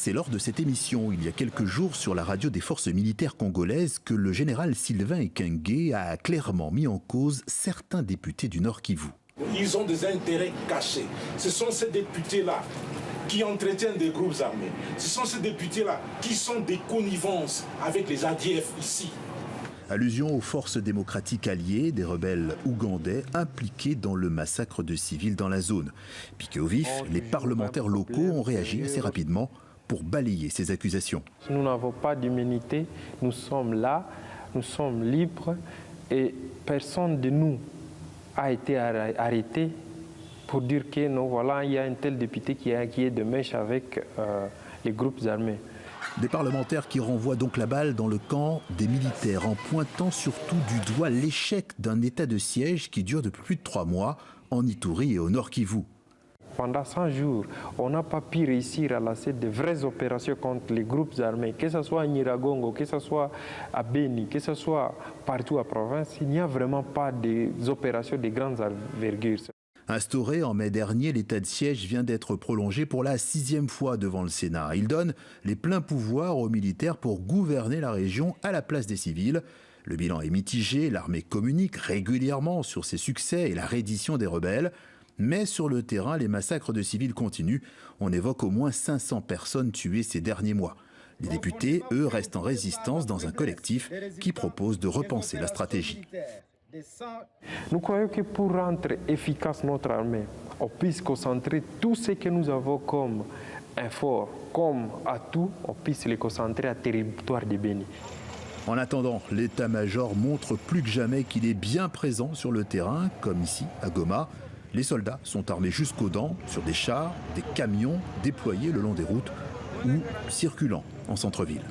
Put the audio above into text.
C'est lors de cette émission, il y a quelques jours, sur la radio des forces militaires congolaises, que le général Sylvain Ekenge a clairement mis en cause certains députés du Nord Kivu. Ils ont des intérêts cachés. Ce sont ces députés-là qui entretiennent des groupes armés. Ce sont ces députés-là qui sont des connivences avec les ADF ici. Allusion aux forces démocratiques alliées des rebelles ougandais impliqués dans le massacre de civils dans la zone. Piqués au vif, les parlementaires locaux ont réagi assez rapidement pour balayer ces accusations. Nous n'avons pas d'immunité, nous sommes là, nous sommes libres et personne de nous a été arrêté pour dire que non, voilà, il y a un tel député qui est de mèche avec les groupes armés. Des parlementaires qui renvoient donc la balle dans le camp des militaires en pointant surtout du doigt l'échec d'un état de siège qui dure depuis plus de 3 mois en Ituri et au Nord Kivu. Pendant 100 jours, on n'a pas pu réussir à lancer de vraies opérations contre les groupes armés, que ce soit à Nyiragongo, que ce soit à Beni, que ce soit partout à province. Il n'y a vraiment pas d'opérations de grandes envergures. Instauré en mai dernier, l'état de siège vient d'être prolongé pour la 6e fois devant le Sénat. Il donne les pleins pouvoirs aux militaires pour gouverner la région à la place des civils. Le bilan est mitigé, l'armée communique régulièrement sur ses succès et la reddition des rebelles. Mais sur le terrain, les massacres de civils continuent. On évoque au moins 500 personnes tuées ces derniers mois. Les députés, eux, restent en résistance dans un collectif qui propose de repenser la stratégie. Nous croyons que pour rendre efficace notre armée, on puisse concentrer tout ce que nous avons comme effort, comme atout, on puisse les concentrer à territoire de Beni. En attendant, l'état-major montre plus que jamais qu'il est bien présent sur le terrain, comme ici à Goma. Les soldats sont armés jusqu'aux dents sur des chars, des camions déployés le long des routes ou circulant en centre-ville.